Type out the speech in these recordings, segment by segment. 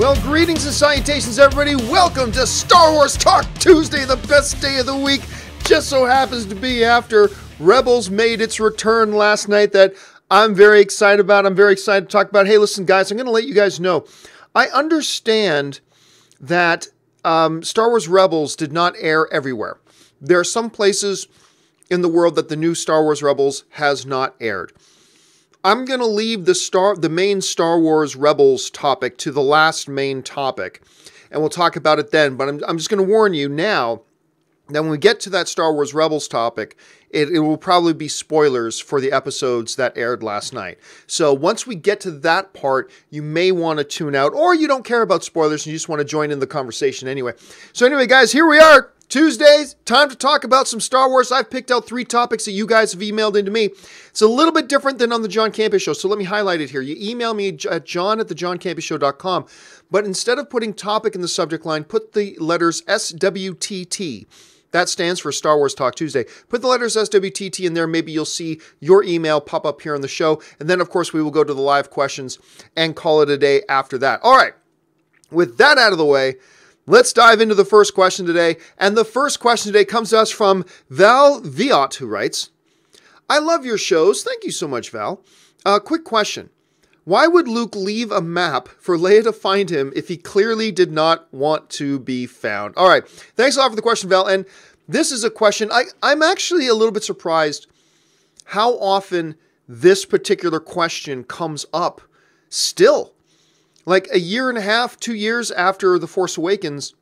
Well, greetings and salutations, everybody. Welcome to Star Wars Talk Tuesday, the best day of the week. Just so happens to be after Rebels made its return last night that I'm very excited about. I'm very excited to talk about. Hey, listen, guys, I'm going to let you guys know. I understand that Star Wars Rebels did not air everywhere. There are some places in the world that the new Star Wars Rebels has not aired. I'm going to leave the main Star Wars Rebels topic to the last main topic, and we'll talk about it then. But I'm just going to warn you now that when we get to that Star Wars Rebels topic, it will probably be spoilers for the episodes that aired last night. So once we get to that part, you may want to tune out, or you don't care about spoilers and you just want to join in the conversation anyway. So anyway, guys, here we are. Tuesdays, time to talk about some Star Wars. I've picked out 3 topics that you guys have emailed into me. It's a little bit different than on the John Campea Show, so let me highlight it here. You email me at john@thejohncampeashow.com, but instead of putting topic in the subject line, put the letters SWTT. That stands for Star Wars Talk Tuesday. Put the letters SWTT in there. Maybe you'll see your email pop up here on the show. And then, of course, we will go to the live questions and call it a day after that. All right. With that out of the way, let's dive into the first question today. And the first question today comes to us from Val Fiott, who writes, I love your shows. Thank you so much, Val. Quick question. Why would Luke leave a map for Leia to find him if he clearly did not want to be found? All right. Thanks a lot for the question, Val. And this is a question. I'm actually a little bit surprised how often this particular question comes up still. Like a year and a half, 2 years after The Force Awakens,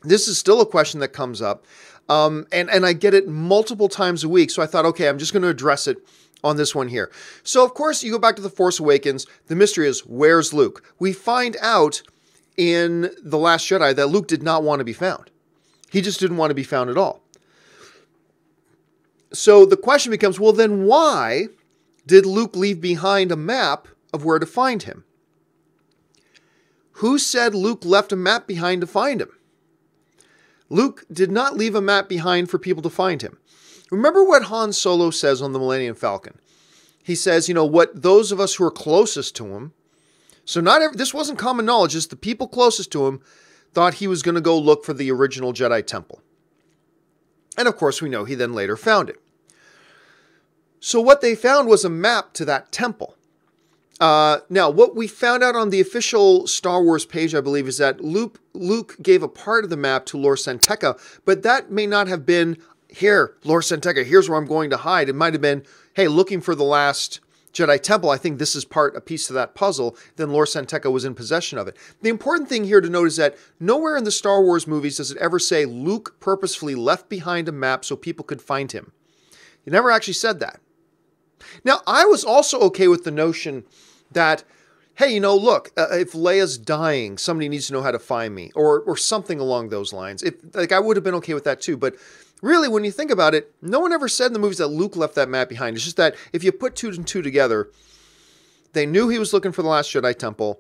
this is still a question that comes up. And I get it multiple times a week. So I thought, okay, I'm just going to address it on this one here. So, of course, you go back to The Force Awakens. The mystery is, where's Luke? We find out in The Last Jedi that Luke did not want to be found. He just didn't want to be found at all. So the question becomes, well, then why did Luke leave behind a map of where to find him? Who said Luke left a map behind to find him? Luke did not leave a map behind for people to find him. Remember what Han Solo says on the Millennium Falcon. He says, what those of us who are closest to him, so this wasn't common knowledge, just the people closest to him thought he was going to go look for the original Jedi Temple. And of course we know he then later found it. So what they found was a map to that temple. Now, what we found out on the official Star Wars page, I believe, is that Luke gave a part of the map to Lor San Tekka, but that may not have been, here, Lor San Tekka, here's where I'm going to hide. It might have been, hey, looking for the last Jedi Temple. I think this is a piece of that puzzle. Then Lor San Tekka was in possession of it. The important thing here to note is that nowhere in the Star Wars movies does it ever say Luke purposefully left behind a map so people could find him. He never actually said that. Now, I was also okay with the notion that, hey, look, if Leia's dying, somebody needs to know how to find me, or something along those lines. I would have been okay with that too. But really, when you think about it, no one ever said in the movies that Luke left that map behind. It's just that if you put 2 and 2 together, they knew he was looking for the last Jedi Temple.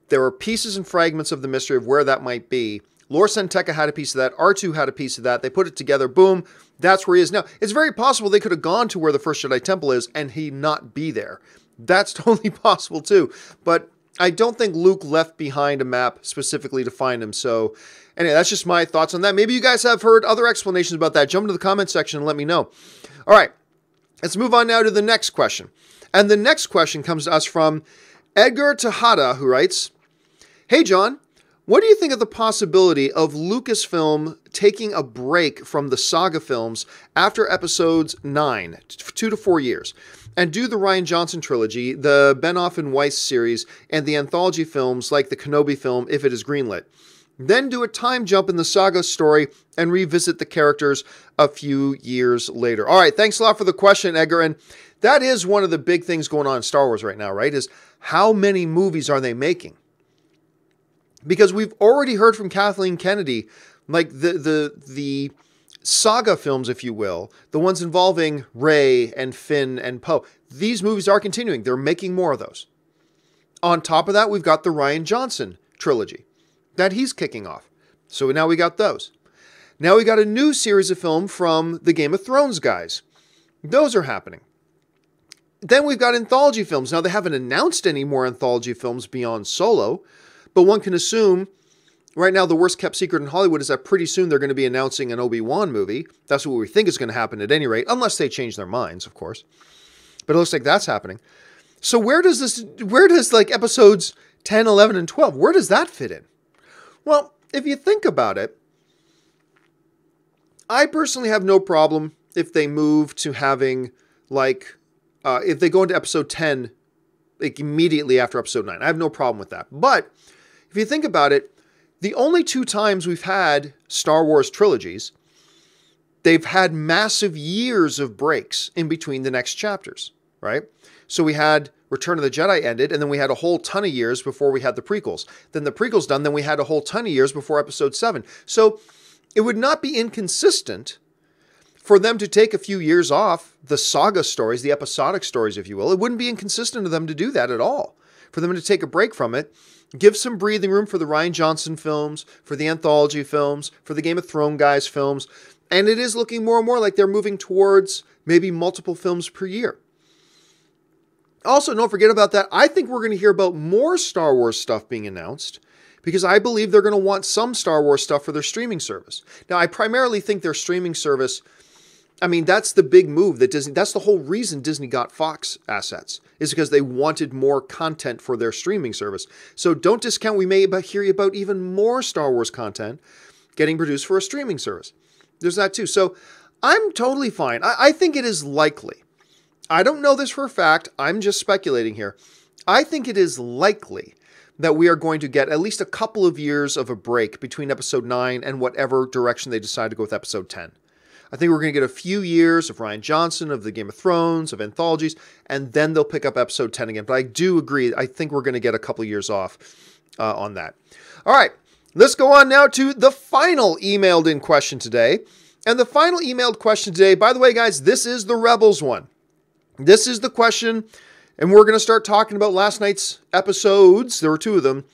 There were pieces and fragments of the mystery of where that might be. Lor San Tekka had a piece of that. R2 had a piece of that. They put it together. Boom. That's where he is now. It's very possible they could have gone to where the first Jedi Temple is and he not be there. That's totally possible too. But I don't think Luke left behind a map specifically to find him. So anyway, that's just my thoughts on that. Maybe you guys have heard other explanations about that. Jump into the comment section and let me know. All right, let's move on now to the next question. And the next question comes to us from Edgar Tejeda, who writes, Hey, John, what do you think of the possibility of Lucasfilm taking a break from the saga films after episodes 9, 2 to 4 years, and do the Rian Johnson trilogy, the Benioff and Weiss series, and the anthology films like the Kenobi film if it is greenlit? Then do a time jump in the saga story and revisit the characters a few years later. All right, thanks a lot for the question, Edgar. And that is one of the big things going on in Star Wars right now, right? Is how many movies are they making? Because we've already heard from Kathleen Kennedy, like the saga films, if you will, the ones involving Rey and Finn and Poe. These movies are continuing. They're making more of those. On top of that, we've got the Rian Johnson trilogy that he's kicking off. So now we got those. Now we got a new series of film from the Game of Thrones guys. Those are happening. Then we've got anthology films. Now they haven't announced any more anthology films beyond Solo, But one can assume, right now, the worst kept secret in Hollywood is that pretty soon they're going to be announcing an Obi-Wan movie. That's what we think is going to happen at any rate, unless they change their minds, of course. But it looks like that's happening. So where does like episodes 10, 11, and 12, where does that fit in? Well, if you think about it, I personally have no problem if they move to having, like, if they go into episode 10, like, immediately after episode 9. I have no problem with that. But if you think about it, the only 2 times we've had Star Wars trilogies, they've had massive years of breaks in between the next chapters, right? So we had Return of the Jedi ended, and then we had a whole ton of years before we had the prequels. Then the prequels done, then we had a whole ton of years before episode 7. So it would not be inconsistent for them to take a few years off the saga stories, the episodic stories, if you will. It wouldn't be inconsistent of them to do that at all. For them to take a break from it, give some breathing room for the Rian Johnson films, for the anthology films, for the Game of Thrones guys films. And it is looking more and more like they're moving towards maybe multiple films per year. Also, don't forget about that. I think we're going to hear about more Star Wars stuff being announced because I believe they're going to want some Star Wars stuff for their streaming service. Now, I primarily think their streaming service, I mean, that's the big move that Disney, that's the whole reason Disney got Fox assets, is because they wanted more content for their streaming service. So don't discount, we may hear about even more Star Wars content getting produced for a streaming service. There's that too. So I'm totally fine. I think it is likely. I don't know this for a fact. I'm just speculating here. I think it is likely that we are going to get at least a couple of years of a break between episode 9 and whatever direction they decide to go with episode 10. I think we're going to get a few years of Rian Johnson, of the Game of Thrones, of anthologies, and then they'll pick up episode 10 again. But I do agree. I think we're going to get a couple of years off on that. All right. Let's go on now to the final emailed in question today. And the final emailed question today, by the way, guys, this is the Rebels one. This is the question, and we're going to start talking about last night's episodes, there were 2 of them,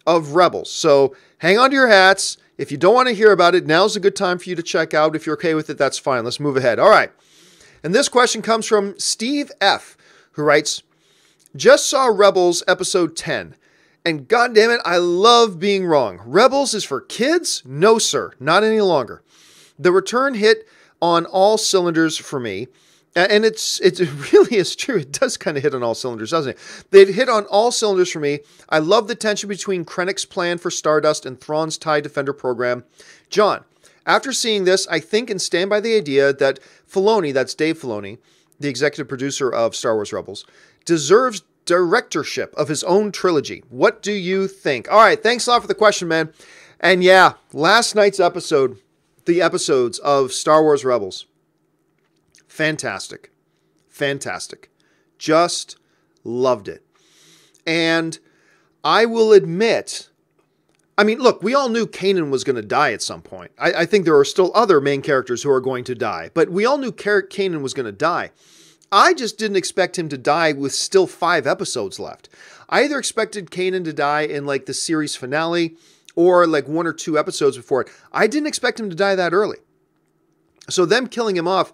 of Rebels. So hang on to your hats. If you don't want to hear about it, now's a good time for you to check out. If you're okay with it, that's fine. Let's move ahead. All right. And this question comes from Steve F., who writes, just saw Rebels episode 10, and goddammit, I love being wrong. Rebels is for kids? No, sir. Not any longer. The return hit on all cylinders for me. And it really is true. It does kind of hit on all cylinders, doesn't it? They hit on all cylinders for me. I love the tension between Krennic's plan for Stardust and Thrawn's TIE Defender program. John, after seeing this, I think and stand by the idea that Filoni, that's Dave Filoni, the executive producer of Star Wars Rebels, deserves directorship of his own trilogy. What do you think? All right, thanks a lot for the question, man. And yeah, last night's episode, the episodes of Star Wars Rebels, fantastic. Fantastic. Just loved it. And I will admit, I mean, look, we all knew Kanan was going to die at some point. I think there are still other main characters who are going to die, but we all knew Kanan was going to die. I just didn't expect him to die with still 5 episodes left. I either expected Kanan to die in like the series finale or like 1 or 2 episodes before it. I didn't expect him to die that early. So them killing him off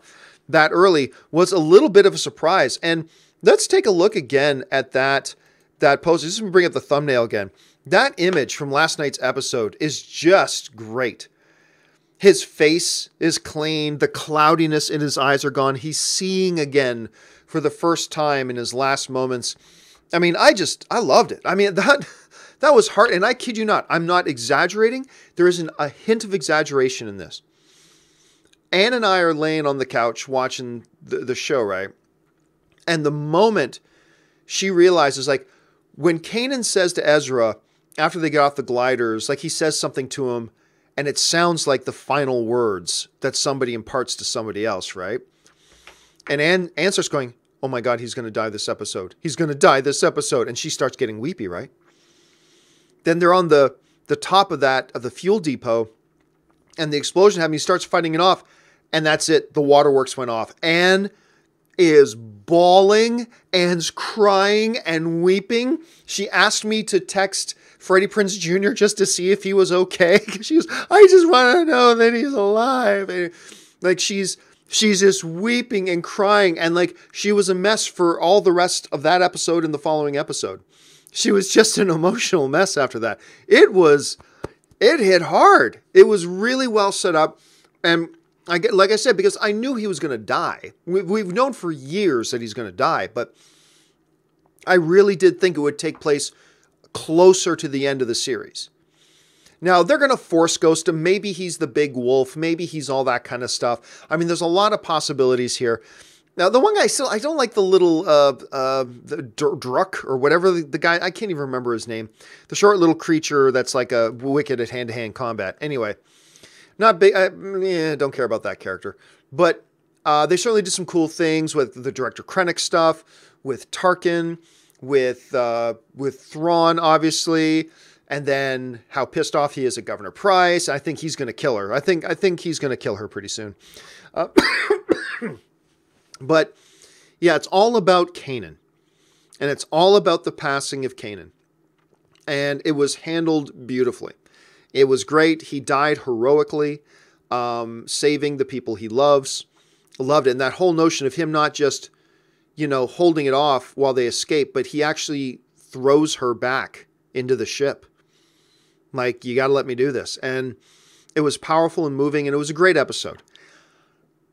that early was a little bit of a surprise. And let's take a look again at that post. Just bring up the thumbnail again. That image from last night's episode is just great. His face is clean. The cloudiness in his eyes are gone. He's seeing again for the first time in his last moments. I mean, I loved it. I mean, that was hard. And I kid you not, I'm not exaggerating. There isn't a hint of exaggeration in this. Anne and I are laying on the couch watching the show, right? And the moment she realizes, like, when Kanan says to Ezra, after they get off the gliders, like he says something to him, and it sounds like the final words that somebody imparts to somebody else, right? And Anne starts going, oh my God, he's going to die this episode. He's going to die this episode. And she starts getting weepy, right? Then they're on the top of the fuel depot, and the explosion happened. He starts fighting it off, and that's it. The waterworks went off. Anne is bawling, Anne's crying and weeping. She asked me to text Freddie Prinze Jr. just to see if he was okay. She was, I just want to know that he's alive. And like she's just weeping and crying, and like she was a mess for all the rest of that episode and the following episode. She was just an emotional mess after that. It hit hard. It was really well set up. And like I said, because I knew he was going to die. We've known for years that he's going to die, but I really did think it would take place closer to the end of the series. Now, they're going to force ghost him. Maybe he's the big wolf. Maybe he's all that kind of stuff. I mean, there's a lot of possibilities here. Now, the one guy I don't like the little, the Druck or whatever the guy, I can't even remember his name. The short little creature that's like a wicked at hand-to-hand combat. Anyway, not big, don't care about that character. But they certainly did some cool things with the director Krennic stuff, with Tarkin, with Thrawn, obviously, and then how pissed off he is at Governor Price. I think he's going to kill her. I think he's going to kill her pretty soon. But yeah, it's all about Kanan, and it's all about the passing of Kanan, and it was handled beautifully. It was great. He died heroically, saving the people he loved it. And that whole notion of him not just, holding it off while they escape, but he actually throws her back into the ship. Like, you got to let me do this. And it was powerful and moving, and it was a great episode.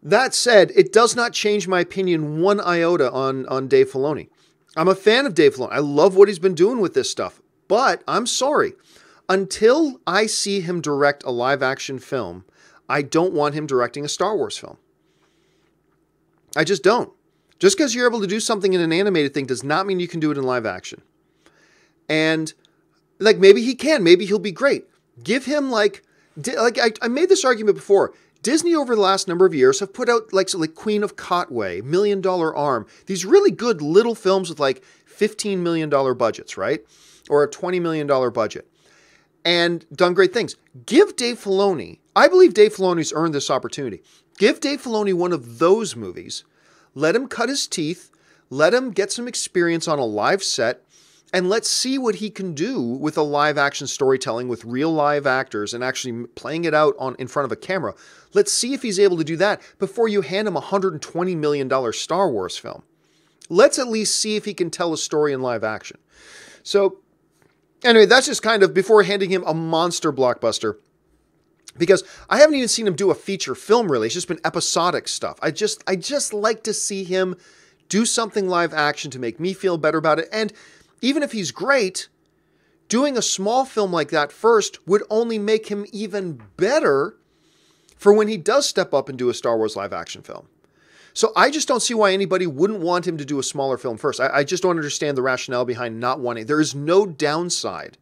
That said, it does not change my opinion one iota on Dave Filoni. I'm a fan of Dave Filoni. I love what he's been doing with this stuff. But I'm sorry. Until I see him direct a live-action film, I don't want him directing a Star Wars film. I just don't. Just because you're able to do something in an animated thing does not mean you can do it in live action. And, maybe he can. Maybe he'll be great. Give him, I made this argument before. Disney over the last number of years have put out like Queen of Kotway, $1 Million Arm, these really good little films with $15 million budgets, right? Or a $20 million budget. And done great things. Give Dave Filoni, I believe Dave Filoni's earned this opportunity. Give Dave Filoni one of those movies. Let him cut his teeth. Let him get some experience on a live set. And let's see what he can do with a live action storytelling with real live actors and actually playing it out in front of a camera. Let's see if he's able to do that before you hand him a $120 million Star Wars film. Let's at least see if he can tell a story in live action. So anyway, that's just kind of before handing him a monster blockbuster. Because I haven't even seen him do a feature film, really. It's just been episodic stuff. I just like to see him do something live action to make me feel better about it. And even if he's great, doing a small film like that first would only make him even better for when he does step up and do a Star Wars live action film. So I just don't see why anybody wouldn't want him to do a smaller film first. I just don't understand the rationale behind not wanting. There is no downside.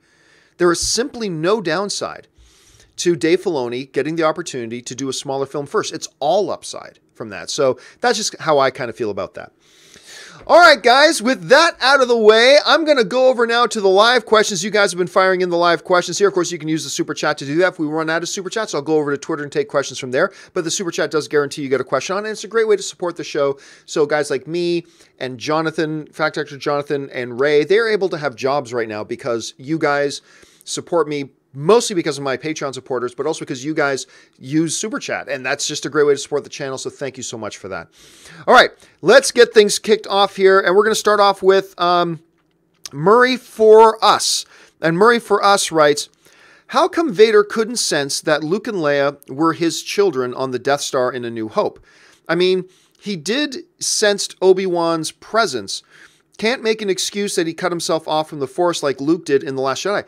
There is simply no downside to Dave Filoni getting the opportunity to do a smaller film first. It's all upside from that. So that's just how I kind of feel about that. All right, guys, with that out of the way, I'm going to go over now to the live questions. You guys have been firing in the live questions here. Of course, you can use the Super Chat to do that. If we run out of Super Chats, I'll go over to Twitter and take questions from there. But the Super Chat does guarantee you get a question on, and it's a great way to support the show. So guys like me and Jonathan, Fact Actor Jonathan and Ray, they're able to have jobs right now because you guys support me mostly because of my Patreon supporters, but also because you guys use Super Chat. And that's just a great way to support the channel. So thank you so much for that. All right, let's get things kicked off here. And we're going to start off with Murray for Us. And Murray for Us writes, how come Vader couldn't sense that Luke and Leia were his children on the Death Star in A New Hope? I mean, he did sensed Obi-Wan's presence. Can't make an excuse that he cut himself off from the Force like Luke did in The Last Jedi.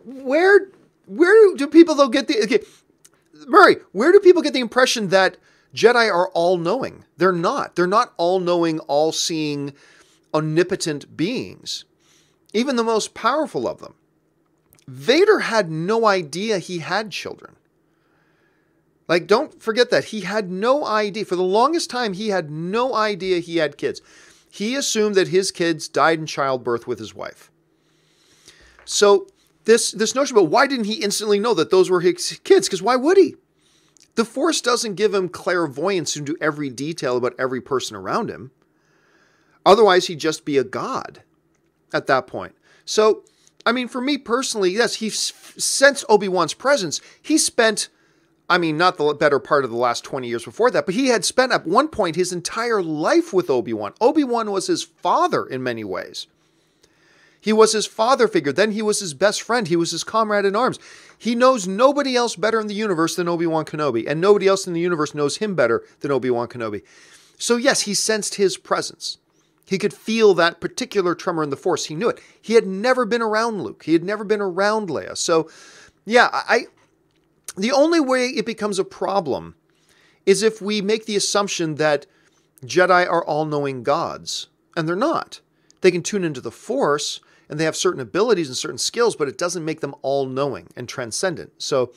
Where do people though get the Murray? Where do people get the impression that Jedi are all-knowing? They're not. They're not all-knowing, all-seeing, omnipotent beings. Even the most powerful of them. Vader had no idea he had children. Don't forget that. He had no idea. For the longest time, he had no idea he had kids. He assumed that his kids died in childbirth with his wife. So this notion about why didn't he instantly know that those were his kids? Because why would he? The Force doesn't give him clairvoyance into every detail about every person around him. Otherwise, he'd just be a god at that point. So, I mean, for me personally, yes, he sensed Obi-Wan's presence. He spent, not the better part of the last 20 years before that, but he had spent at one point his entire life with Obi-Wan. Obi-Wan was his father in many ways. He was his father figure. Then he was his best friend. He was his comrade in arms. He knows nobody else better in the universe than Obi-Wan Kenobi, and nobody else in the universe knows him better than Obi-Wan Kenobi. So yes, he sensed his presence. He could feel that particular tremor in the Force. He knew it. He had never been around Luke. He had never been around Leia. So yeah, the only way it becomes a problem is if we make the assumption that Jedi are all-knowing gods, and they're not. They can tune into the Force, and they have certain abilities and certain skills, but it doesn't make them all-knowing and transcendent. So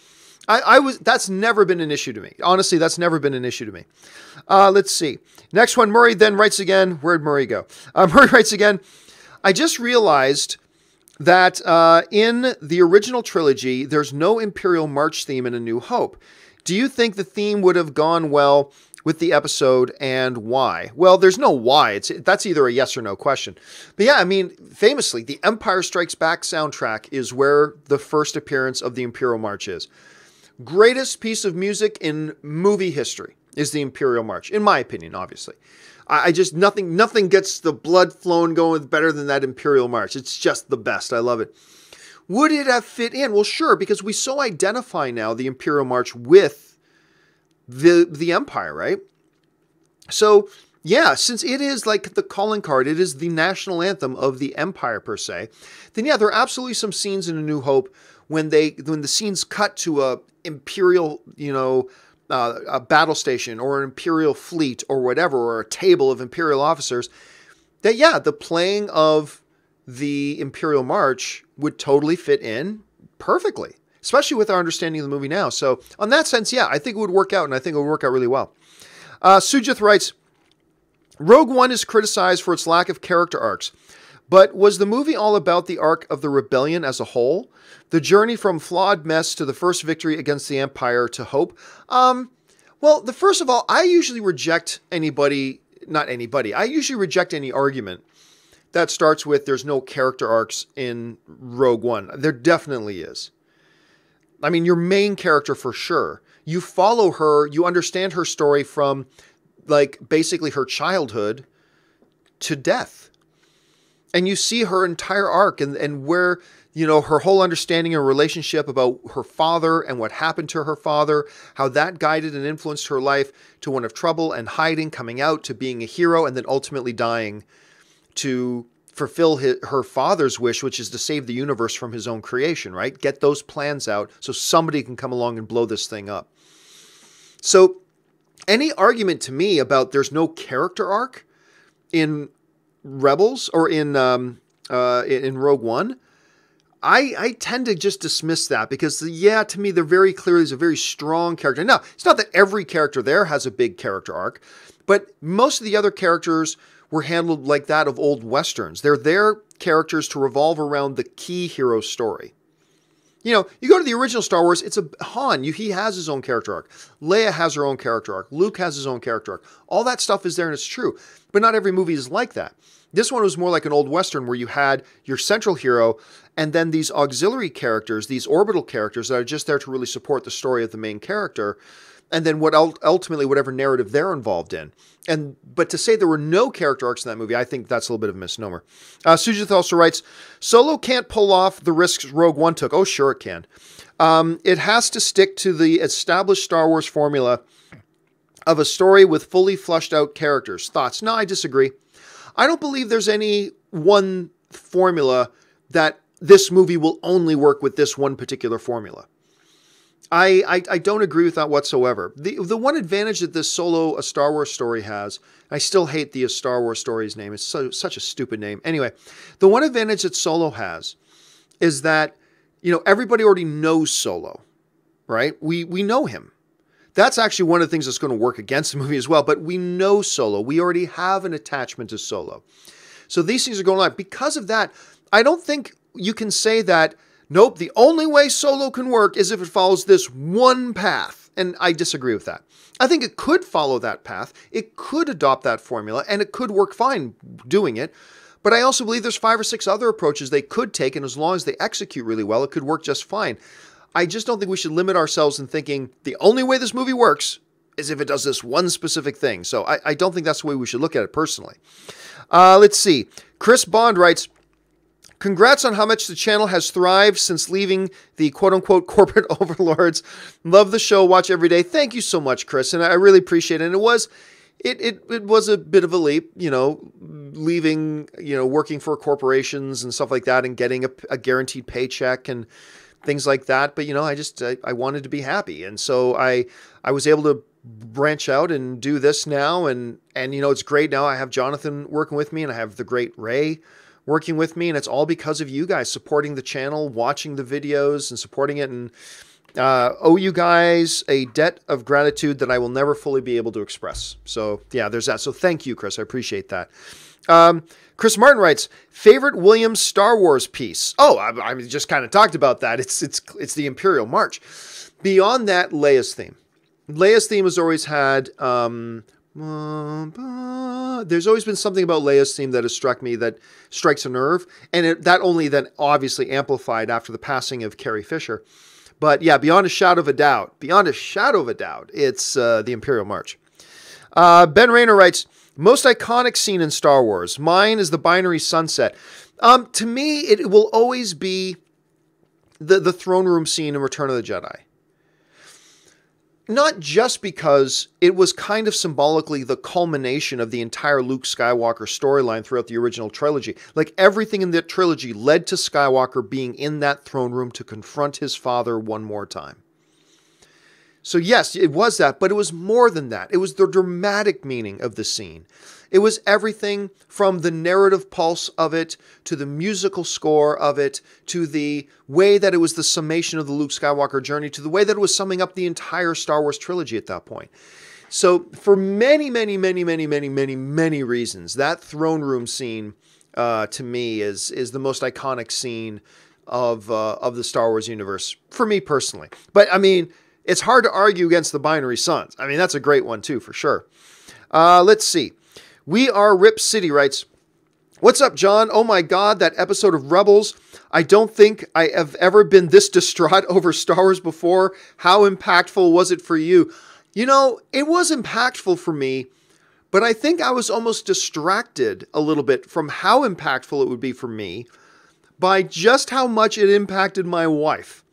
that's never been an issue to me. Honestly, that's never been an issue to me. Let's see. Next one, Murray then writes again. Where'd Murray go? Murray writes again. I just realized that in the original trilogy, there's no Imperial March theme in A New Hope. Do you think the theme would have gone well with the episode, and why? Well, there's no why. That's either a yes or no question. But yeah, I mean, famously, the Empire Strikes Back soundtrack is where the first appearance of the Imperial March is. Greatest piece of music in movie history is the Imperial March, in my opinion, obviously. I just, nothing gets the blood flowing going better than that Imperial March. It's just the best. I love it. Would it have fit in? Well, sure, because we so identify now the Imperial March with the Empire, right? So, yeah, since it is like the calling card, it is the national anthem of the Empire per se, then yeah, there are absolutely some scenes in A New Hope when the scenes cut to a Imperial, a battle station or an Imperial fleet or whatever, or a table of Imperial officers, that yeah, the playing of the Imperial March would totally fit in perfectly, especially with our understanding of the movie now. So on that sense, yeah, I think it would work out, and I think it would work out really well. Sujith writes, Rogue One is criticized for its lack of character arcs, but was the movie all about the arc of the rebellion as a whole? The journey from flawed mess to the first victory against the Empire to hope? Well, first of all, I usually reject I usually reject any argument that starts with there's no character arcs in Rogue One. There definitely is. I mean, your main character for sure. You follow her, you understand her story from, like, basically her childhood to death. And you see her entire arc and where, her whole understanding and relationship about her father and what happened to her father, how that guided and influenced her life to one of trouble and hiding, coming out to being a hero, and then ultimately dying to fulfill her father's wish, which is to save the universe from his own creation, right? Get those plans out so somebody can come along and blow this thing up. So any argument to me about there's no character arc in Rebels or in Rogue One, I tend to just dismiss that because, yeah, to me, they're very clearly is a very strong character. Now, it's not that every character there has a big character arc, but most of the other characters were handled like that of old Westerns. They're their characters to revolve around the key hero story. You go to the original Star Wars, it's Han, he has his own character arc. Leia has her own character arc. Luke has his own character arc. All that stuff is there and it's true. But not every movie is like that. This one was more like an old Western where you had your central hero and then these auxiliary characters, these orbital characters that are just there to really support the story of the main character. And then ultimately whatever narrative they're involved in. But to say there were no character arcs in that movie, I think that's a little bit of a misnomer. Sujith also writes, Solo can't pull off the risks Rogue One took. Oh, sure it can. It has to stick to the established Star Wars formula of a story with fully fleshed out characters. Thoughts? No, I disagree. I don't believe there's any one formula that this movie will only work with this one particular formula. I don't agree with that whatsoever. The one advantage that this Solo, A Star Wars Story has, I still hate the A Star Wars Story's name. It's such a stupid name. Anyway, the one advantage that Solo has is that, everybody already knows Solo, right? We know him. That's actually one of the things that's going to work against the movie as well, but we know Solo. We already have an attachment to Solo. So these things are going on. Because of that, I don't think you can say that, nope, the only way Solo can work is if it follows this one path. And I disagree with that. I think it could follow that path. It could adopt that formula, and it could work fine doing it. But I also believe there's 5 or 6 other approaches they could take, and as long as they execute really well, it could work just fine. I just don't think we should limit ourselves in thinking the only way this movie works is if it does this one specific thing. So I don't think that's the way we should look at it personally. Let's see. Chris Bond writes, Congrats on how much the channel has thrived since leaving the quote-unquote corporate overlords. Love the show. Watch every day. Thank you so much, Chris. And I really appreciate it. And it was a bit of a leap, leaving, working for corporations and stuff like that and getting a guaranteed paycheck and things like that. But, I wanted to be happy. And so I was able to branch out and do this now. And it's great now. I have Jonathan working with me and I have the great Ray working with me. And it's all because of you guys supporting the channel, watching the videos and supporting it. And owe you guys a debt of gratitude that I will never fully be able to express. So yeah, there's that. So thank you, Chris. I appreciate that. Chris Martin writes, favorite Williams Star Wars piece. Oh, I just kind of talked about that. It's the Imperial March. Beyond that, Leia's theme. Leia's theme has always had, there's always been something about Leia's theme that has struck me, that strikes a nerve. And that only then obviously amplified after the passing of Carrie Fisher. But yeah, beyond a shadow of a doubt, it's the Imperial March. Ben Rayner writes, most iconic scene in Star Wars. Mine is the binary sunset. To me, it will always be the throne room scene in Return of the Jedi. Not just because it was kind of symbolically the culmination of the entire Luke Skywalker storyline throughout the original trilogy. Like everything in that trilogy led to Skywalker being in that throne room to confront his father one more time. So yes, it was that, but it was more than that. It was the dramatic meaning of the scene. It was everything from the narrative pulse of it, to the musical score of it, to the way that it was the summation of the Luke Skywalker journey, to the way that it was summing up the entire Star Wars trilogy at that point. So for many, many, many, many, many, many, many reasons, that throne room scene to me is the most iconic scene of the Star Wars universe, for me personally. But I mean, it's hard to argue against the Binary Suns. I mean, that's a great one too, for sure. Let's see. We Are Rip City writes, what's up, John? Oh my God, that episode of Rebels. I don't think I have ever been this distraught over Star Wars before. How impactful was it for you? It was impactful for me, but I think I was almost distracted a little bit from how impactful it would be for me by just how much it impacted my wife.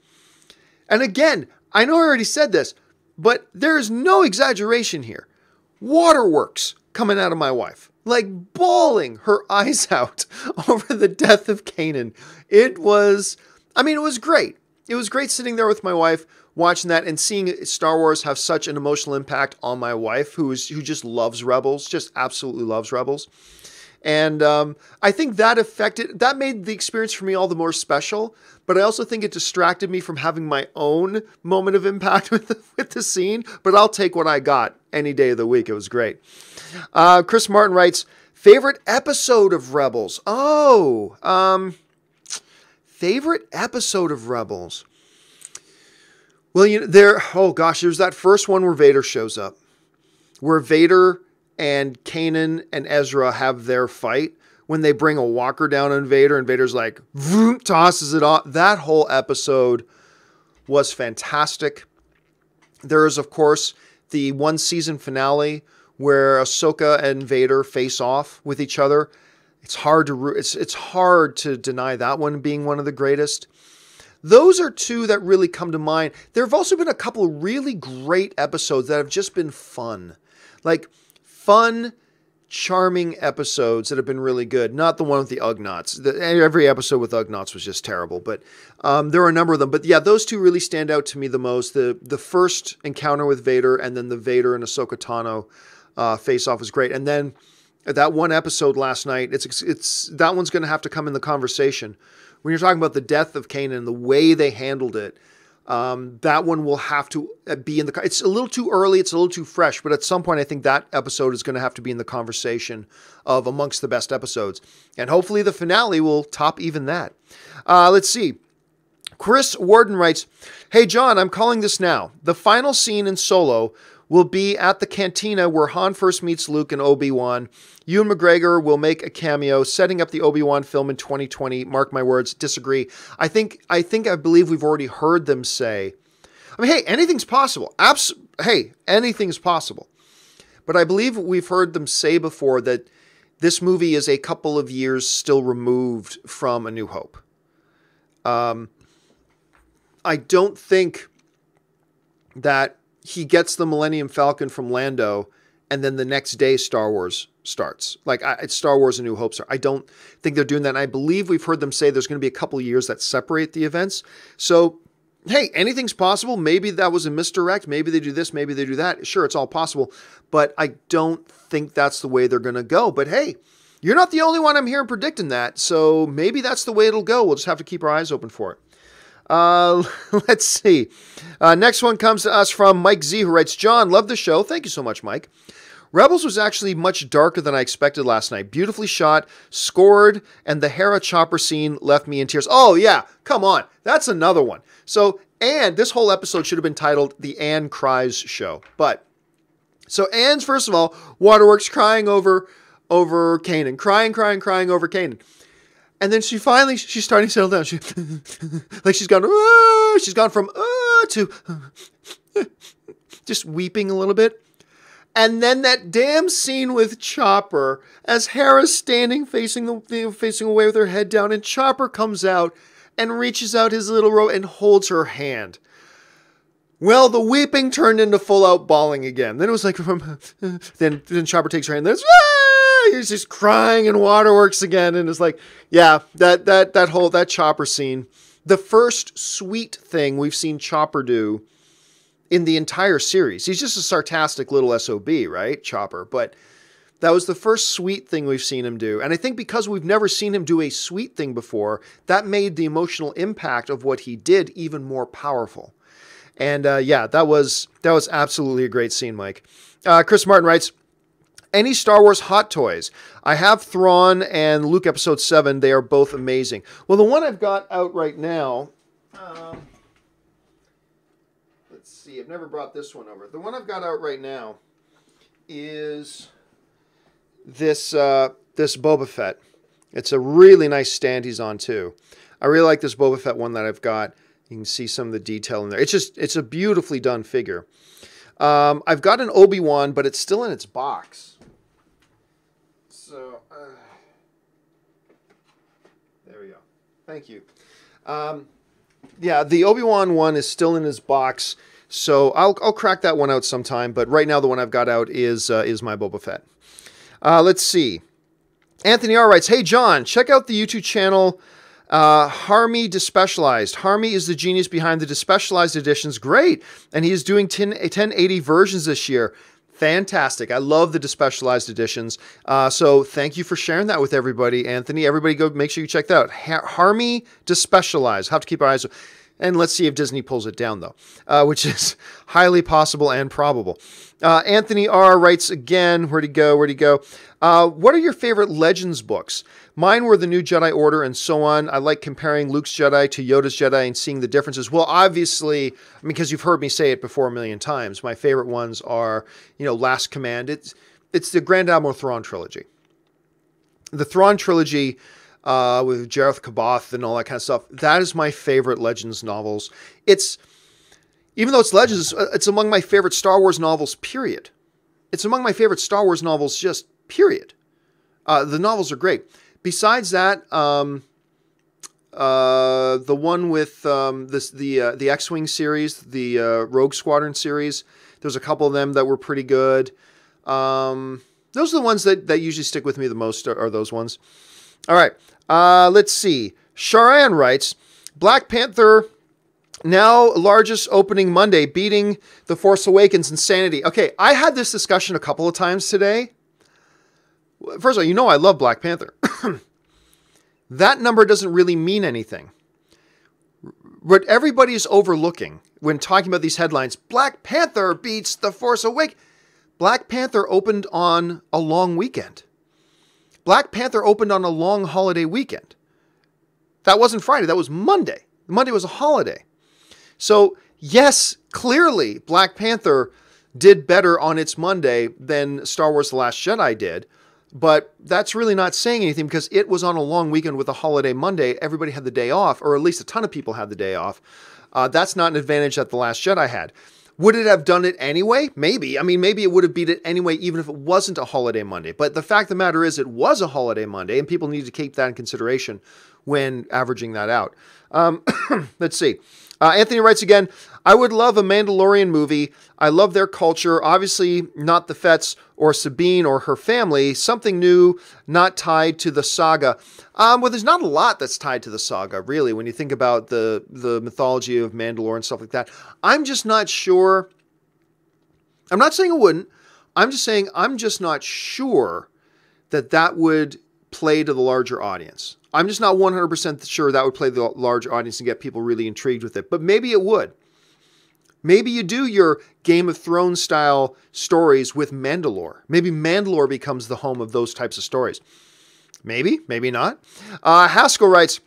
And again, I know I already said this, but there is no exaggeration here. Waterworks coming out of my wife, like bawling her eyes out over the death of Kanan. It was great. It was great sitting there with my wife, watching that and seeing Star Wars have such an emotional impact on my wife, who just loves Rebels, just absolutely loves Rebels. And I think that made the experience for me all the more special. But I also think it distracted me from having my own moment of impact with the scene. But I'll take what I got any day of the week. It was great. Chris Martin writes, favorite episode of Rebels. Favorite episode of Rebels. Well, there's that first one where Vader shows up. Where Vader and Kanan and Ezra have their fight, when they bring a walker down on Vader and Vader's like, vroom, tosses it off. That whole episode was fantastic. There is, of course, the one season finale where Ahsoka and Vader face off with each other. It's hard to deny that one being one of the greatest. Those are two that really come to mind. There have also been a couple of really great episodes that have just been fun. Like fun, charming episodes that have been really good. Not the one with the Ugnaughts. Every episode with Ugnaughts was just terrible, but there are a number of them. But yeah, those two really stand out to me the most. The first encounter with Vader, and then the Vader and Ahsoka Tano face-off was great. And then that one episode last night, it's that one's going to have to come in the conversation. When you're talking about the death of Kanan, the way they handled it, that one will have to be in the... It's a little too early, it's a little too fresh, but at some point I think that episode is going to have to be in the conversation of amongst the best episodes. And hopefully the finale will top even that. Let's see. Chris Warden writes, hey John, I'm calling this now. The final scene in Solo will be at the cantina where Han first meets Luke and Obi-Wan. Ewan McGregor will make a cameo, setting up the Obi-Wan film in 2020. Mark my words, disagree. I believe we've already heard them say, hey, anything's possible. Hey, anything's possible. But I believe we've heard them say before that this movie is a couple of years still removed from A New Hope. I don't think that he gets the Millennium Falcon from Lando and then the next day Star Wars starts. Like, it's Star Wars A New Hope. I don't think they're doing that. And I believe we've heard them say there's going to be a couple of years that separate the events. So, hey, anything's possible. Maybe that was a misdirect. Maybe they do this. Maybe they do that. Sure, it's all possible. But I don't think that's the way they're going to go. But hey, you're not the only one I'm hearing predicting that. So maybe that's the way it'll go. We'll just have to keep our eyes open for it. Let's see. Next one comes to us from Mike Z, who writes, John, love the show. Thank you so much, Mike. Rebels was actually much darker than I expected last night. Beautifully shot, scored, and the Hera chopper scene left me in tears. Oh, yeah. Come on. That's another one. So, and this whole episode should have been titled The Anne Cries Show. So Anne's, first of all, Waterworks crying over Kanan. Crying over Kanan. And then she's starting to settle down. She's gone from to just weeping a little bit. And then that damn scene with Chopper, as Hera's standing facing away with her head down, and Chopper comes out and reaches out his little robe and holds her hand. Well, the weeping turned into full-out bawling again. Then it was like, then Chopper takes her hand, and he's just crying in Waterworks again, and it's like, yeah, that Chopper scene, the first sweet thing we've seen Chopper do in the entire series. He's just a sarcastic little SOB, right? Chopper. But that was the first sweet thing we've seen him do. And I think because we've never seen him do a sweet thing before, that made the emotional impact of what he did even more powerful. And yeah, that was absolutely a great scene, Mike. Chris Martin writes, any Star Wars hot toys? I have Thrawn and Luke Episode 7. They are both amazing. Well, the one I've got out right now... I've never brought this one over. The one I've got out right now is this Boba Fett. It's a really nice stand he's on too. I really like this Boba Fett one that I've got. You can see some of the detail in there. It's a beautifully done figure. I've got an Obi-Wan, but it's still in its box. So there we go. Thank you. Yeah, the Obi-Wan one is still in his box. So I'll crack that one out sometime, but right now the one I've got out is my Boba Fett. Let's see. Anthony R. writes, hey, John, check out the YouTube channel Harmy Despecialized. Harmy is the genius behind the Despecialized editions. Great. And he is doing 1080 versions this year. Fantastic. I love the Despecialized editions. So thank you for sharing that with everybody, Anthony. Everybody go make sure you check that out. Harmy Despecialized. Have to keep our eyes open. And let's see if Disney pulls it down, though, which is highly possible and probable. Anthony R. writes again, where'd he go? What are your favorite Legends books? Mine were The New Jedi Order and so on. I like comparing Luke's Jedi to Yoda's Jedi and seeing the differences. Well, obviously, because you've heard me say it before a million times, my favorite ones are, Last Command. It's the Grand Admiral Thrawn trilogy. The Thrawn trilogy... with Jareth Kaboth and all that kind of stuff. That is my favorite Legends novels. Even though it's Legends, it's among my favorite Star Wars novels, period. It's among my favorite Star Wars novels, just period. The novels are great. Besides that, the one with the X-Wing series, the Rogue Squadron series, there's a couple of them that were pretty good. Those are the ones that usually stick with me the most, are those ones. All right, let's see. Sharan writes, Black Panther, now largest opening Monday, beating The Force Awakens insanity. Okay, I had this discussion a couple of times today. First of all, I love Black Panther. That number doesn't really mean anything. What everybody is overlooking when talking about these headlines, Black Panther beats The Force Awakens. Black Panther opened on a long weekend. Black Panther opened on a long holiday weekend. That wasn't Friday. That was Monday. Monday was a holiday. So, yes, clearly Black Panther did better on its Monday than Star Wars The Last Jedi did. But that's really not saying anything because it was on a long weekend with a holiday Monday. Everybody had the day off, or at least a ton of people had the day off. That's not an advantage that The Last Jedi had. Would it have done it anyway? Maybe. I mean, maybe it would have beat it anyway, even if it wasn't a holiday Monday. But the fact of the matter is, it was a holiday Monday, and people need to keep that in consideration when averaging that out. Let's see. Anthony writes again, I would love a Mandalorian movie. I love their culture. Obviously, not the Fetts or Sabine or her family. Something new, not tied to the saga. Well, there's not a lot that's tied to the saga, really, when you think about the mythology of Mandalore and stuff like that. I'm just not sure. I'm not saying it wouldn't. I'm just saying I'm just not sure that would play to the larger audience. I'm just not 100% sure that would play the large audience and get people really intrigued with it. But maybe it would. Maybe you do your Game of Thrones style stories with Mandalore. Maybe Mandalore becomes the home of those types of stories. Maybe, maybe not. Haskell writes,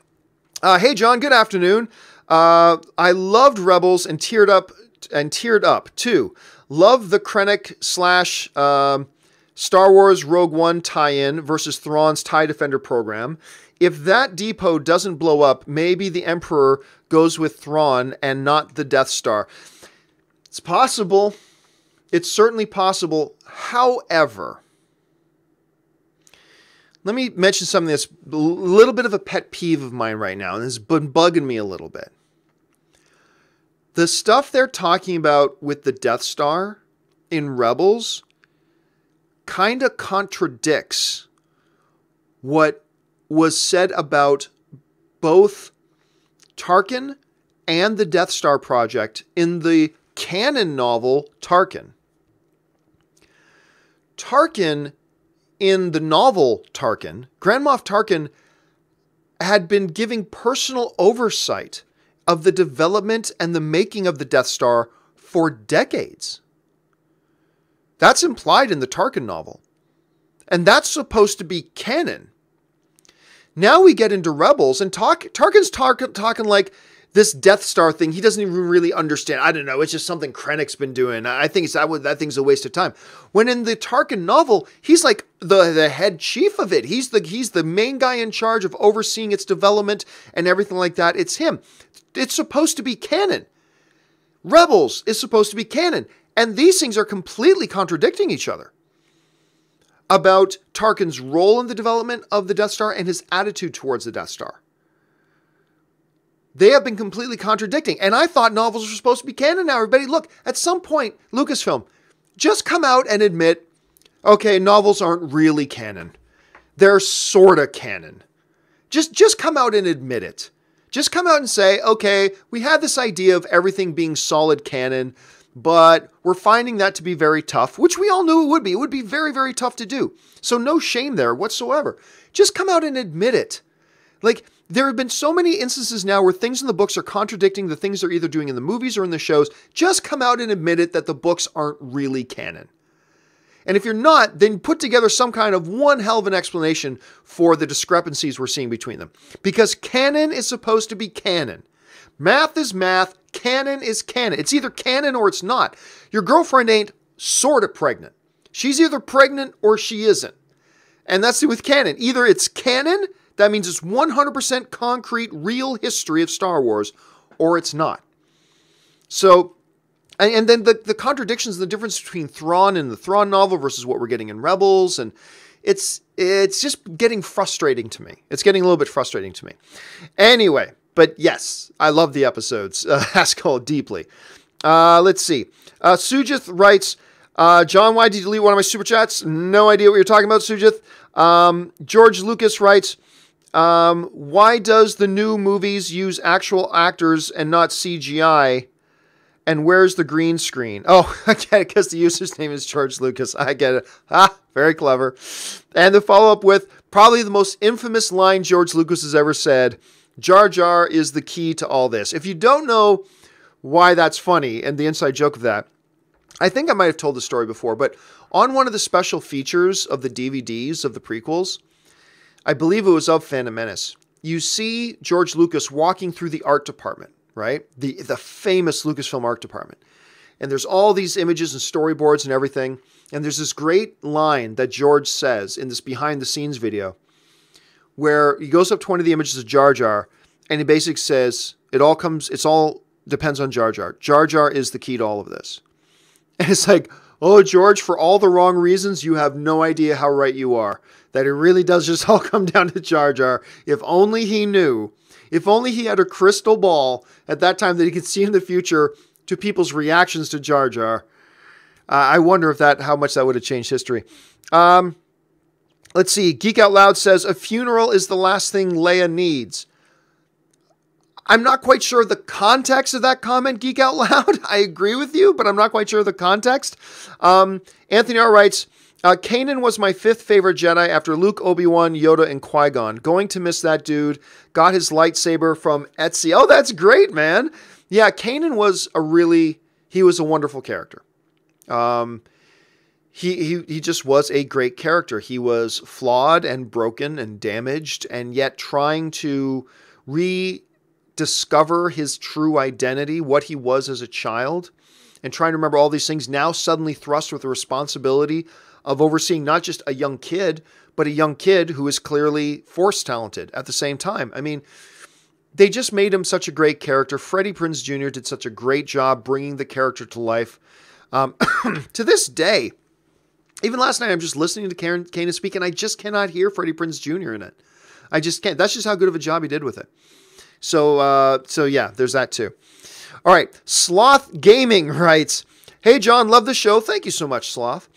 hey, John, good afternoon. I loved Rebels and teared up too. Love the Krennic / Star Wars Rogue One tie-in versus Thrawn's TIE Defender program. If that depot doesn't blow up, maybe the Emperor goes with Thrawn and not the Death Star. It's possible. It's certainly possible. However, let me mention something that's a little bit of a pet peeve of mine right now, and this has been bugging me a little bit. The stuff they're talking about with the Death Star in Rebels kind of contradicts what was said about both Tarkin and the Death Star project in the canon novel Tarkin. Tarkin, in the novel Tarkin, Grand Moff Tarkin had been giving personal oversight of the development and the making of the Death Star for decades. That's implied in the Tarkin novel. And that's supposed to be canon. Now we get into Rebels, and Tarkin's talking like this Death Star thing, he doesn't even really understand. I don't know, it's just something Krennic's been doing. I think that thing's a waste of time. When in the Tarkin novel, he's like the head chief of it. He's the main guy in charge of overseeing its development and everything like that. It's him. It's supposed to be canon. Rebels is supposed to be canon. And these things are completely contradicting each other about Tarkin's role in the development of the Death Star and his attitude towards the Death Star. They have been completely contradicting. And I thought novels were supposed to be canon now. Everybody, look, at some point, Lucasfilm, just come out and admit, okay, novels aren't really canon. They're sort of canon. Just come out and admit it. Just come out and say, okay, we had this idea of everything being solid canon, but we're finding that to be very tough, which we all knew it would be. It would be very, very tough to do. So no shame there whatsoever. Just come out and admit it. Like, there have been so many instances now where things in the books are contradicting the things they're either doing in the movies or in the shows. Just come out and admit it that the books aren't really canon. And if you're not, then put together some kind of one hell of an explanation for the discrepancies we're seeing between them. Because canon is supposed to be canon. Math is math. Canon is canon. It's either canon or it's not. Your girlfriend ain't sort of pregnant. She's either pregnant or she isn't. And that's it with canon. Either it's canon, that means it's 100% concrete, real history of Star Wars, or it's not. So, and then the contradictions, the difference between Thrawn and the Thrawn novel versus what we're getting in Rebels, and it's just getting frustrating to me. It's getting a little bit frustrating to me. Anyway, but yes, I love the episodes. Haskell deeply. Let's see. Sujith writes, John, why did you delete one of my super chats? No idea what you're talking about, Sujith. George Lucas writes, why does the new movies use actual actors and not CGI? And where's the green screen? Oh, I get it, because the user's name is George Lucas. I get it. Very clever. And the follow-up with probably the most infamous line George Lucas has ever said, Jar Jar is the key to all this. If you don't know why that's funny and the inside joke of that, I think I might have told the story before, but on one of the special features of the DVDs of the prequels, I believe it was of Phantom Menace, you see George Lucas walking through the art department, right? The famous Lucasfilm art department. And there's all these images and storyboards and everything. And there's this great line that George says in this behind the scenes video where he goes up to one of the images of Jar Jar and he basically says, it all depends on Jar Jar. Jar Jar is the key to all of this. And it's like, oh, George, for all the wrong reasons, you have no idea how right you are. That it really does just all come down to Jar Jar. If only he knew. If only he had a crystal ball at that time that he could see in the future to people's reactions to Jar Jar. I wonder how much that would have changed history. Let's see. Geek Out Loud says, a funeral is the last thing Leia needs. I'm not quite sure the context of that comment, Geek Out Loud. I agree with you, but I'm not quite sure the context. Anthony R. writes, Kanan was my 5th favorite Jedi after Luke, Obi-Wan, Yoda, and Qui-Gon. Going to miss that dude. Got his lightsaber from Etsy. Oh, that's great, man. Yeah, Kanan was he was a wonderful character. He just was a great character. He was flawed and broken and damaged, and yet trying to rediscover his true identity, what he was as a child, and trying to remember all these things, now suddenly thrust with the responsibility of overseeing not just a young kid, but a young kid who is clearly Force talented at the same time. I mean, they just made him such a great character. Freddie Prinze Jr. did such a great job bringing the character to life. To this day, even last night, I'm just listening to Kanan speak, and I just cannot hear Freddie Prinze Jr. in it. I just can't. That's just how good of a job he did with it. So yeah, there's that too. All right. Sloth Gaming writes, hey, John, love the show. Thank you so much, Sloth.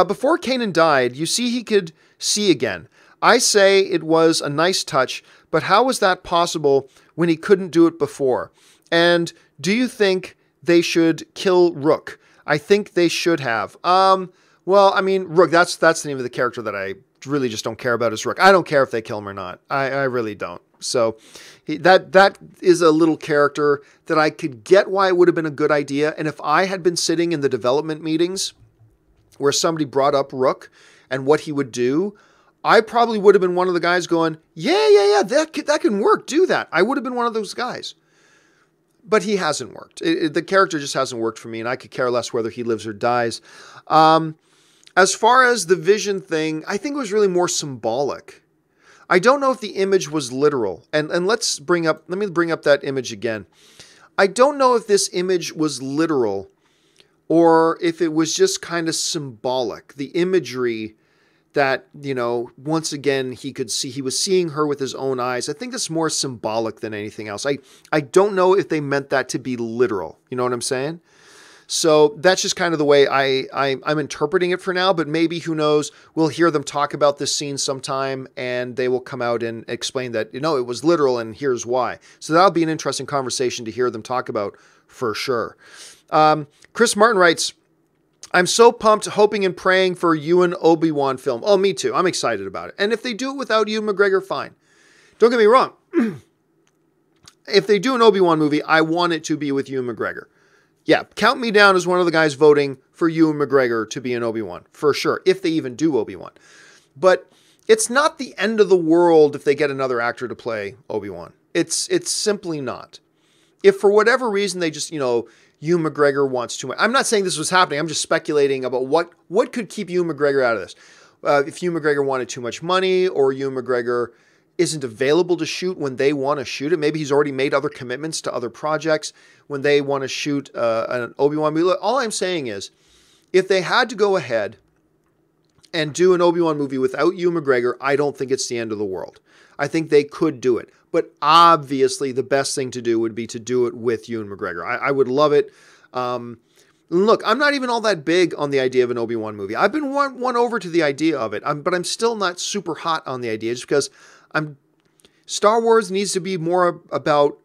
Before Kanan died, you see he could see again. I say it was a nice touch, but how was that possible when he couldn't do it before? And do you think they should kill Rook? I think they should have. Well, I mean, Rook, that's the name of the character that I really just don't care about is Rook. I don't care if they kill him or not. I really don't. So that is a little character that I could get why it would have been a good idea. And if I had been sitting in the development meetings where somebody brought up Rook and what he would do, I probably would have been one of the guys going, yeah, that can work. Do that. I would have been one of those guys. But he hasn't worked. The character just hasn't worked for me, and I could care less whether he lives or dies. As far as the vision thing, I think it was really more symbolic. I don't know if the image was literal. And let me bring up that image again. I don't know if this image was literal or if it was just kind of symbolic. The imagery that, once again, he was seeing her with his own eyes. I think that's more symbolic than anything else. I don't know if they meant that to be literal. You know what I'm saying? So that's just kind of the way I'm interpreting it for now, but maybe, who knows, we'll hear them talk about this scene sometime and they will come out and explain that, it was literal and here's why. So that'll be an interesting conversation to hear them talk about for sure. Chris Martin writes, I'm so pumped, hoping and praying for Ewan Obi-Wan film. Oh, me too. I'm excited about it. And if they do it without Ewan McGregor, fine. Don't get me wrong. If they do an Obi-Wan movie, I want it to be with Ewan McGregor. Yeah, count me down as one of the guys voting for Ewan McGregor to be an Obi-Wan, for sure, if they even do Obi-Wan. But it's not the end of the world if they get another actor to play Obi-Wan. It's simply not. If for whatever reason they just, Ewan McGregor wants too much. I'm not saying this was happening. I'm just speculating about what could keep Ewan McGregor out of this. If Ewan McGregor wanted too much money, or Ewan McGregor isn't available to shoot when they want to shoot it. Maybe he's already made other commitments to other projects when they want to shoot an Obi-Wan movie. All I'm saying is, if they had to go ahead and do an Obi-Wan movie without Ewan McGregor, I don't think it's the end of the world. I think they could do it. But obviously, the best thing to do would be to do it with Ewan McGregor. I would love it. Look, I'm not even all that big on the idea of an Obi-Wan movie. I've been won over to the idea of it, but I'm still not super hot on the idea just because Star Wars needs to be more about,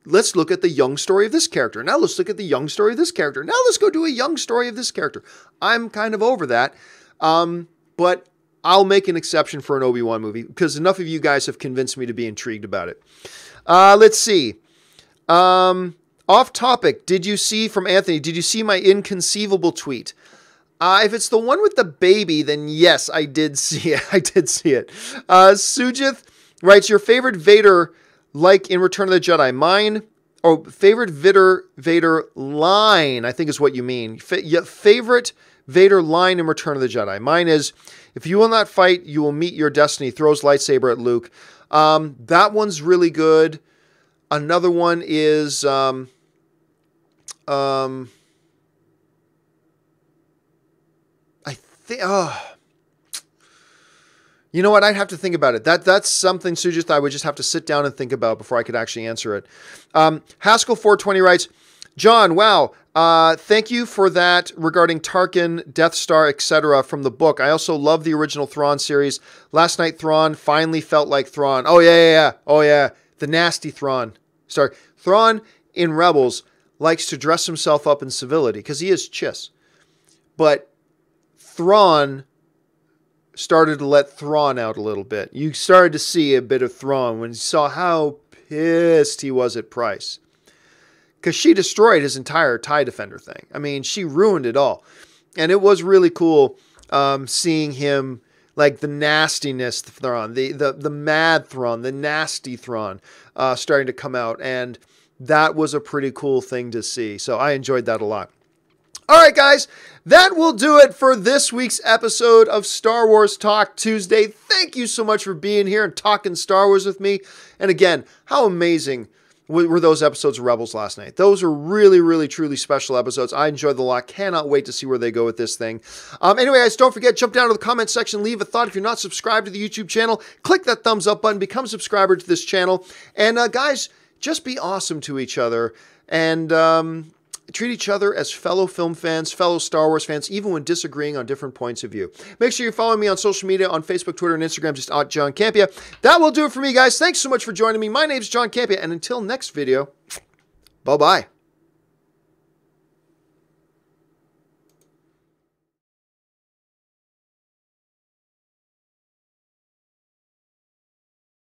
let's look at the young story of this character. Now let's look at the young story of this character. Now let's go do a young story of this character. I'm kind of over that. But I'll make an exception for an Obi-Wan movie because enough of you guys have convinced me to be intrigued about it. Let's see. Off topic. Did you see from Anthony? Did you see my inconceivable tweet? If it's the one with the baby, then yes, I did see it. I did see it. Sujith writes, your favorite Vader, like in Return of the Jedi. Mine, favorite Vader line, I think is what you mean. Favorite Vader line in Return of the Jedi. Mine is, if you will not fight, you will meet your destiny. Throws lightsaber at Luke. That one's really good. Another one is, You know what? I'd have to think about it. That's something, Sujith, I would just have to sit down and think about before I could actually answer it. Haskell420 writes, John, wow, thank you for that regarding Tarkin, Death Star, etc. from the book. I also love the original Thrawn series. Last night, Thrawn finally felt like Thrawn. Oh, yeah. Oh, yeah. The nasty Thrawn. Sorry. Thrawn in Rebels likes to dress himself up in civility because he is Chiss. But Thrawn started to let Thrawn out a little bit. You started to see a bit of Thrawn when you saw how pissed he was at Price. Because she destroyed his entire TIE Defender thing. I mean, she ruined it all. And it was really cool seeing him, like the nastiness Thrawn, the mad Thrawn, the nasty Thrawn starting to come out. And that was a pretty cool thing to see. So I enjoyed that a lot. All right, guys, that will do it for this week's episode of Star Wars Talk Tuesday. Thank you so much for being here and talking Star Wars with me. And again, how amazing were those episodes of Rebels last night? Those were really, really, truly special episodes. I enjoyed them a lot. Cannot wait to see where they go with this thing. Anyway, guys, don't forget, jump down to the comment section, leave a thought. If you're not subscribed to the YouTube channel, click that thumbs up button, become a subscriber to this channel. And guys, just be awesome to each other. And treat each other as fellow film fans, fellow Star Wars fans, even when disagreeing on different points of view. Make sure you're following me on social media, on Facebook, Twitter, and Instagram, just at John Campea. That will do it for me, guys. Thanks so much for joining me. My name's John Campea, and until next video, bye-bye.